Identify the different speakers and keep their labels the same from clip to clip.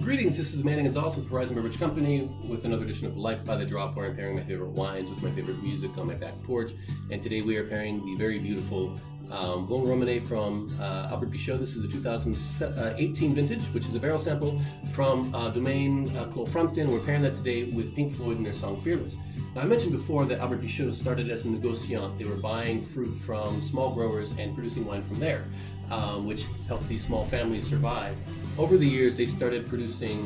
Speaker 1: Greetings, this is Manning Gonzalez with Horizon Beverage Company with another edition of Life by the Drop, where I'm pairing my favorite wines with my favorite music on my back porch. And today we are pairing the very beautiful Vosne-Romanee from Albert Bichot. This is the 2018 vintage, which is a barrel sample from Domaine du Clos Frantin. We're pairing that today with Pink Floyd and their song Fearless. Now, I mentioned before that Albert Bichot started as a négociant. They were buying fruit from small growers and producing wine from there, which helped these small families survive. Over the years, they started producing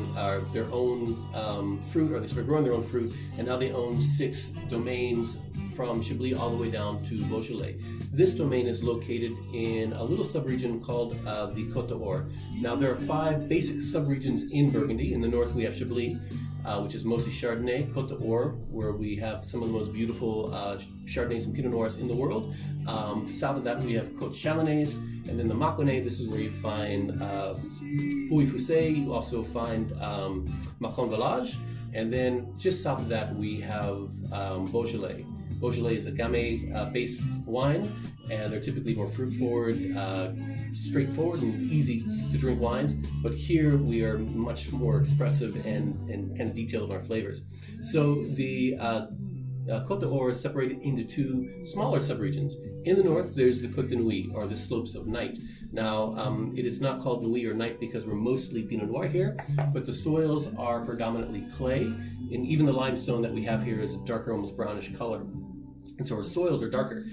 Speaker 1: their own fruit, or they started growing their own fruit, and now they own 6 domains from Chablis all the way down to Beaujolais. This domain is located in a little subregion called the Cotes de Nuit. Now, there are 5 basic subregions in Burgundy. In the north, we have Chablis, which is mostly Chardonnay, Cotes de Nuit, where we have some of the most beautiful Chardonnays and Pinot Noirs in the world. South of that, we have Côtes Chalonnaises, and then the Mâconnais. This is where you find Pouilly-Fuissé. You also find Macon Village, and then just south of that, we have Beaujolais. Beaujolais is a Gamay-based wine, and they're typically more fruit-forward, straightforward, and easy to drink wines. But here we are much more expressive and kind of detailed in our flavors. So the Côte de Nuit is separated into 2 smaller subregions. In the north, there's the Cotes de Nuit, or the slopes of night. Now, it is not called Nuit or night because we're mostly Pinot Noir here, but the soils are predominantly clay, and even the limestone that we have here is a darker, almost brownish color. And so our soils are darker.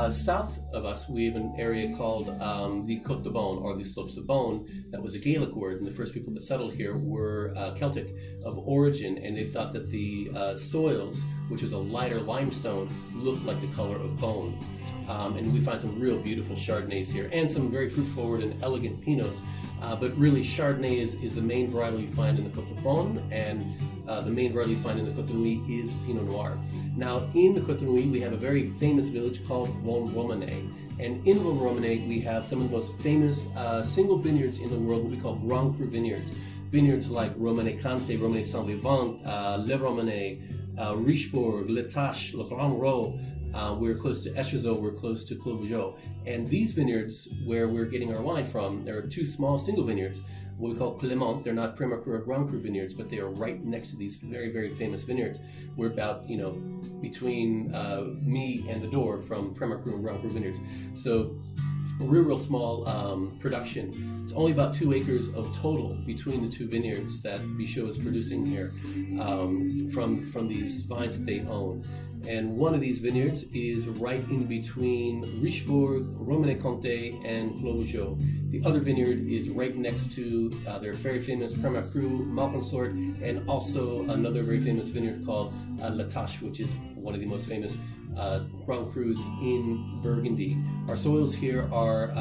Speaker 1: South of us, we have an area called the Côte de Beaune, or the Slopes of Beaune. That was a Gaelic word, and the first people that settled here were Celtic of origin, and they thought that the soils, which is a lighter limestone, looked like the color of bone. And we find some real beautiful Chardonnays here, and some very fruit-forward and elegant Pinots. But really, Chardonnay is the main variety you find in the Côte de Beaune, and the main variety you find in the Cotes de Nuit is Pinot Noir. Now, in the Cotes de Nuit, we have a very famous village called Vosne-Romanee. And in Vosne-Romanee, we have some of the most famous single vineyards in the world, what we call Grand Cru vineyards. Vineyards like Romanee Conti, Romanee Saint-Vivant, Le Romanee, Richebourg, Le Tache, Le Grand Roux. We're close to Echezeaux, we're close to Clos Vougeot. And these vineyards, where we're getting our wine from, there are 2 small single vineyards, what we call Clément. They're not Premier Cru or Grand Cru vineyards, but they are right next to these very, very famous vineyards. We're about, between me and the door from Premier Cru and Grand Cru vineyards. So real small production. It's only about 2 acres of total between the 2 vineyards that Bichot is producing here from these vines that they own. And one of these vineyards is right in between Richebourg, Romanee Conti, and Clos Vougeot. The other vineyard is right next to their very famous Premier Cru, Malconsort, and also another very famous vineyard called La Tache, which is one of the most famous Grand Crus in Burgundy. Our soils here are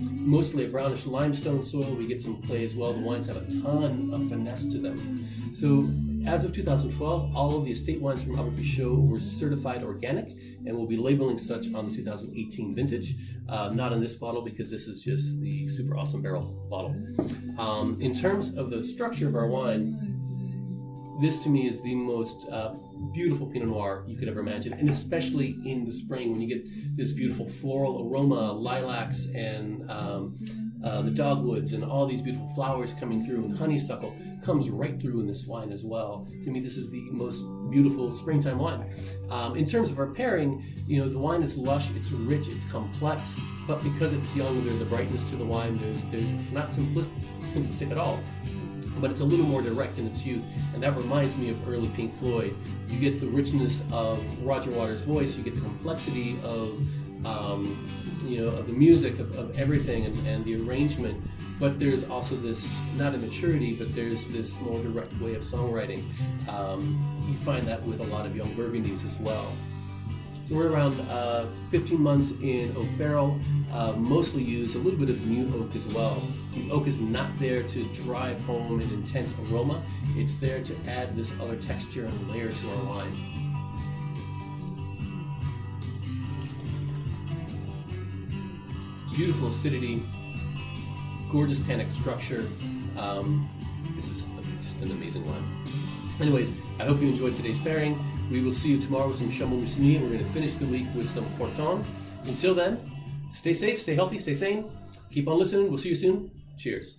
Speaker 1: mostly a brownish limestone soil. We get some clay as well. The wines have a ton of finesse to them. So as of 2012, all of the estate wines from Albert Bichot were certified organic, and we'll be labeling such on the 2018 vintage. Not on this bottle, because this is just the super awesome barrel bottle. In terms of the structure of our wine, this to me is the most beautiful Pinot Noir you could ever imagine, and especially in the spring when you get this beautiful floral aroma, lilacs and the dogwoods and all these beautiful flowers coming through, and honeysuckle comes right through in this wine as well. To me, this is the most beautiful springtime wine. In terms of our pairing, the wine is lush, it's rich, it's complex, but because it's young, there's a brightness to the wine. It's not simplistic at all, but it's a little more direct in its youth, and that reminds me of early Pink Floyd. You get the richness of Roger Waters' voice, you get the complexity of the music, of everything, and the arrangement, but there's also this, not immaturity, but there's this more direct way of songwriting. You find that with a lot of young Burgundies as well. So we're around 15 months in oak barrel, mostly use a little bit of new oak as well. The oak is not there to drive home an intense aroma, it's there to add this other texture and layer to our wine. Beautiful acidity, gorgeous tannic structure. This is just an amazing wine. Anyways, I hope you enjoyed today's pairing. We will see you tomorrow with some Chambolle-Musigny, and we're going to finish the week with some Corton. Until then, stay safe, stay healthy, stay sane. Keep on listening. We'll see you soon. Cheers.